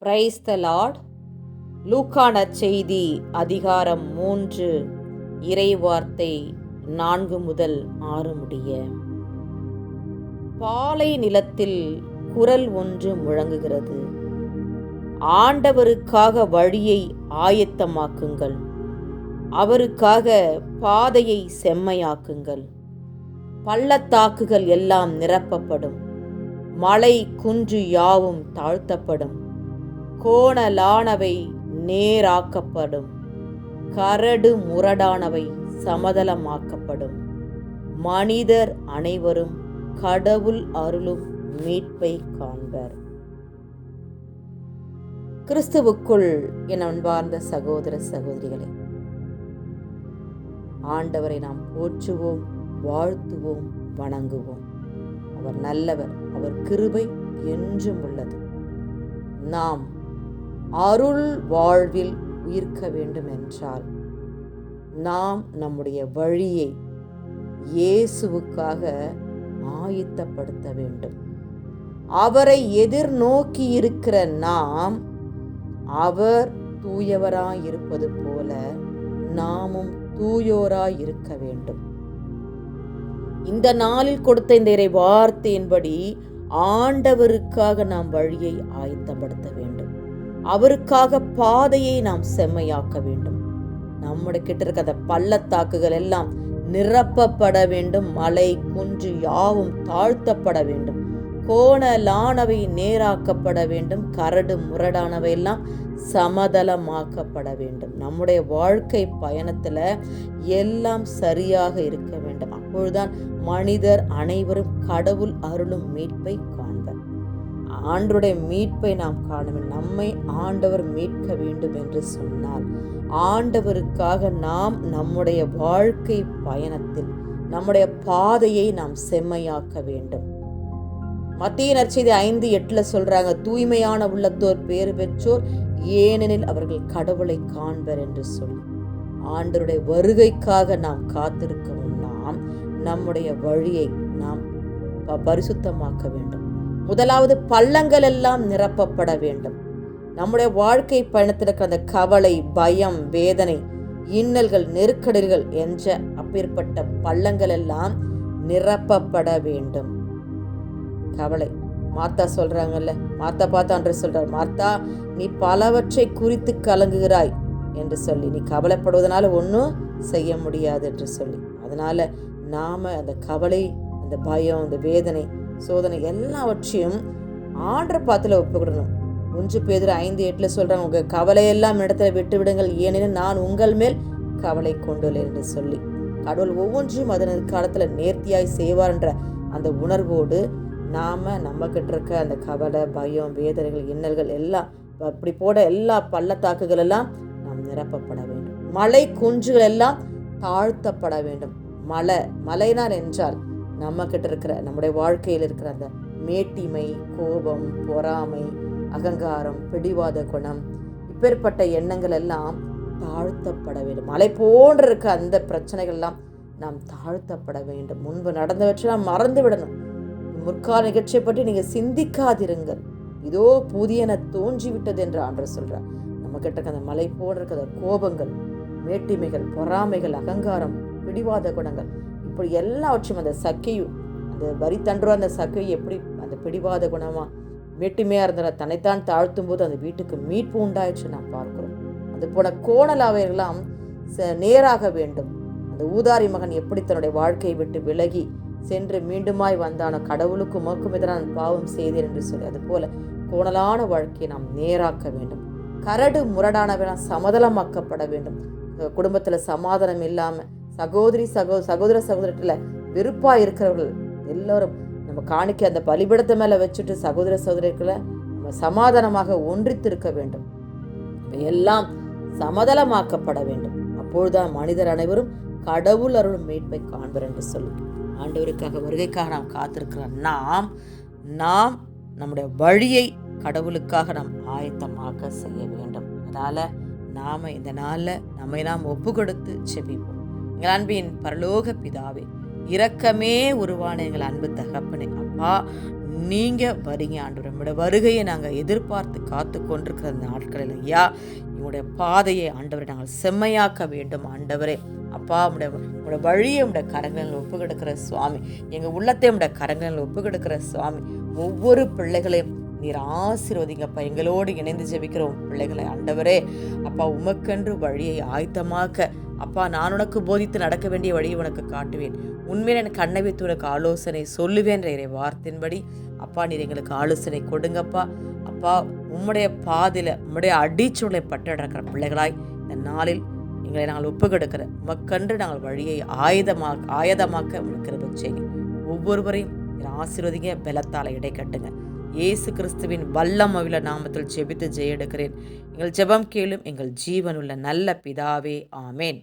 Praise the Lord. லூக்கா நற்செய்தி அதிகாரம் 3 இறைவார்த்தை 4 முதல் 6 முடிய. பாலை நிலத்தில் குரல் ஒன்று முழங்குகிறது. ஆண்டவருக்காக வழியை ஆயத்தமாக்குங்கள், அவருக்காக பாதையை செம்மையாக்குங்கள். பள்ளத்தாக்குகள் எல்லாம் நிரப்பப்படும், மலை குன்று யாவும் தாழ்த்தப்படும், கோணலானவை நேராக்கப்படும், கரடு முரடானவை சமதளமாக்கப்படும். மனிதர் அனைவரும் கடவுள் அருளும் மீட்பை காண்பர். கிறிஸ்துவுக்குள் என் அன்பார்ந்த சகோதர சகோதரிகளே, ஆண்டவரை நாம் போற்றுவோம், வாழ்த்துவோம், வணங்குவோம். அவர் நல்லவர், அவர் கிருபை என்றும் உள்ளது. நாம் அருள் வாழ்வில் உயிர்க்க வேண்டும் என்றால் நாம் நம்முடைய வழியை இயேசுவுக்காக ஆயத்தப்படுத்த வேண்டும். அவரை எதிர்நோக்கி இருக்கிற நாம் அவர் தூயவராயிருப்பது போல நாமும் தூயோராய் இருக்க வேண்டும். இந்த நாளில் கொடுத்த இந்த இறை வார்த்தையின்படி ஆண்டவருக்காக நாம் வழியை ஆயத்தப்படுத்த வேண்டும். அவருக்காக பாதையை நாம் செம்மையாக்க வேண்டும். நம்முடைய கிட்ட இருக்க அந்த பள்ளத்தாக்குகள் எல்லாம் நிரப்பப்பட வேண்டும், மலை குன்று யாவும் தாழ்த்தப்பட வேண்டும், கோணலானவை நேராக்கப்பட வேண்டும், கரடு முரடானவை எல்லாம் சமதளமாக்கப்பட வேண்டும். நம்முடைய வாழ்க்கை பயணத்துல எல்லாம் சரியாக இருக்க வேண்டும். அப்பொழுதுதான் மனிதர் அனைவரும் கடவுள் அருளும் மீட்பை காண்பர். ஆண்டவருடைய மீட்பை நாம் காண வேண்டும். நம்மை ஆண்டவர் மீட்க வேண்டும் என்று சொன்னால் ஆண்டவருக்காக நாம் நம்முடைய வாழ்க்கை பயணத்தில் நம்முடைய பாதையை நாம் செம்மையாக்க வேண்டும். மத்தேயு நற்செய்தி 5:8 சொல்றாங்க, தூய்மையான உள்ளத்தோர் பேறு பெற்றோர், ஏனெனில் அவர்கள் கடவுளை காண்பர் என்று சொல்லி. ஆண்டவருடைய வருகைக்காக நாம் காத்திருக்கவும் நாம் நம்முடைய வழியை நாம் பரிசுத்தமாக்க வேண்டும். முதலாவது பள்ளங்கள் எல்லாம் நிரப்பப்பட வேண்டும். நம்முடைய வாழ்க்கை பயணத்தில் இருக்கிற அந்த கவலை, பயம், வேதனை, இன்னல்கள், நெருக்கடிகள் என்ற அப்பேற்பட்ட பள்ளங்கள் எல்லாம் நிரப்பப்பட வேண்டும். கவலை, மார்த்தா சொல்றாங்கல்ல, மார்த்தா பார்த்து அன்று சொல்றார், மார்த்தா நீ பலவற்றை குறித்து கலங்குகிறாய் என்று சொல்லி, நீ கவலைப்படுவதனால ஒன்றும் செய்ய முடியாது என்று சொல்லி. அதனால நாம அந்த கவலை, அந்த பயம், அந்த வேதனை, சோதனை எல்லாவற்றையும் ஆண்டவர் பாத்துல ஒப்புக்கிடணும். 1 பேதுரு 5:8 சொல்றாங்க, உங்க கவலையெல்லாம் இடத்துல விட்டு விடுங்கள், ஏனெனில் நான் உங்கள் மேல் கவலை கொண்டுள்ளேன் என்று சொல்லி. கடவுள் ஒவ்வொன்றையும் அதன் காலத்துல நேர்த்தியாய் செய்வார் என்ற அந்த உணர்வோடு நாம நம்ம கிட்ட இருக்க அந்த கவலை, பயம், வேதனைகள், இன்னல்கள் எல்லாம் அப்படி போட எல்லா பள்ளத்தாக்குகள் எல்லாம் நாம் நிரப்பப்பட வேண்டும். மலை குன்றுகள் எல்லாம் தாழ்த்தப்பட வேண்டும். மலைனார் என்றால் நம்ம கிட்ட இருக்கிற நம்முடைய வாழ்க்கையில் இருக்கிற அந்த மேட்டிமை, கோபம், பொறாமை, அகங்காரம், பிடிவாத குணம், இப்பேற்பட்ட எண்ணங்கள் எல்லாம் தாழ்த்தப்பட வேண்டும். மலை போன்ற இருக்க அந்த பிரச்சனைகள் எல்லாம் நாம் தாழ்த்தப்பட வேண்டும். முன்பு நடந்தவற்றை நாம் மறந்து விடணும். முற்கால நிகழ்ச்சியை பற்றி நீங்க சிந்திக்காதிருங்கள், இதோ புதியன தோன்றிவிட்டது என்று ஆண்டவர் சொல்றார். நம்ம கிட்ட இருக்க அந்த மலை போன்ற இருக்கிற கோபங்கள், மேட்டிமைகள், பொறாமைகள், அகங்காரம், பிடிவாத குணங்கள், இப்படி எல்லாவற்றையும் அந்த சக்கையும் அந்த வரி தண்டுவா அந்த சக்கையை எப்படி அந்த பிடிவாத குணமா மேட்டிமையா இருந்தா தன்னைத்தான் தாழ்த்தும் போது அந்த வீட்டுக்கு மீட்பு உண்டாயிடுச்சு நாம் பார்க்கிறோம். அது போல கோணலாவையெல்லாம் நேராக வேண்டும். அந்த ஊதாரி மகன் எப்படி தன்னுடைய வாழ்க்கையை விட்டு விலகி சென்று மீண்டுமாய் வந்தான, கடவுளுக்கும் உமக்கும் எதிரான பாவம் செய்தேன் என்று சொல்லி. அது போல கோணலான வாழ்க்கையை நாம் நேராக்க வேண்டும். கரடு முரடானவென சமதளமாக்கப்பட வேண்டும். குடும்பத்துல சமாதானம் இல்லாம, சகோதர சகோதரத்துல வெறுப்பா இருக்கிறவர்கள் எல்லாரும் நம்ம காணிக்க அந்த பலிபீடத்தை மேல வச்சுட்டு சகோதர சகோதரிகளை நம்ம சமாதானமாக ஒன்றித்து இருக்க வேண்டும். எல்லாம் சமதளமாக்கப்பட வேண்டும். அப்பொழுதுதான் மனிதர் அனைவரும் கடவுள் அருளும் மீட்பை காண்பர் என்று சொல்லி. ஆண்டவருக்காக வருகைக்காக நாம் காத்திருக்கிற நாம் நம்முடைய வழியை கடவுளுக்காக நாம் ஆயத்தமாக்க செய்ய வேண்டும். அதனால நாம இந்த நாள்ல நம்மை நாம் ஒப்பு கொடுத்து செபிப்போம். எங்கள் அன்பின் பரலோக பிதாவே, இரக்கமே உருவான எங்கள் அன்பு தகப்பனே, அப்பா நீங்கள் வரீங்க ஆண்டவரே. உங்களுடைய வருகையை நாங்கள் எதிர்பார்த்து காத்து கொண்டிருக்கிற நாட்களில் ஐயா, எங்களுடைய பாதையை ஆண்டவரை நாங்கள் செம்மையாக்க வேண்டும் ஆண்டவரே. அப்பா, உங்களுடைய வழியை உங்களுடைய கரங்களில் ஒப்பு கிடக்கிற சுவாமி, எங்கள் உள்ளத்தை உங்களுடைய கரங்களில் ஒப்பு கிடக்கிற சுவாமி, ஒவ்வொரு பிள்ளைகளையும் நீர் ஆசீர்வதிங்கப்பா. எங்களோடு இணைந்து ஜெபிக்கிற பிள்ளைகளை ஆண்டவரே, அப்பா, உமக்கென்று வழியை ஆயத்தமாக்க அப்பா, நான் உனக்கு போதித்து நடக்க வேண்டிய வழியை உனக்கு காட்டுவேன், உண்மையில் எனக்கு கண்ணை வைத்து உனக்கு ஆலோசனை சொல்லுவேன் இறை வார்த்தையின்படி அப்பா நீர் எங்களுக்கு ஆலோசனை கொடுங்கப்பா. அப்பா, உம்முடைய பாதையில் உம்முடைய அடிச்சுடலை பட்டு நடக்கிற பிள்ளைகளாய் இந்த நாளில் எங்களை நாங்கள் ஒப்புக்கெடுக்கிற உமக்கன்று நாங்கள் வழியை ஆயதமாக்க உங்களுக்கு கிருபை செய்யுங்க. ஒவ்வொருவரையும் ஆசீர்வதிங்க, பலத்தால் இடை கட்டுங்க. இயேசு கிறிஸ்துவின் வல்லமையுள்ள நாமத்தில் ஜெபித்து ஜெய எடுக்கிறேன். எங்கள் ஜெபம் கேளும் எங்கள் ஜீவனுள்ள நல்ல பிதாவே, ஆமேன்.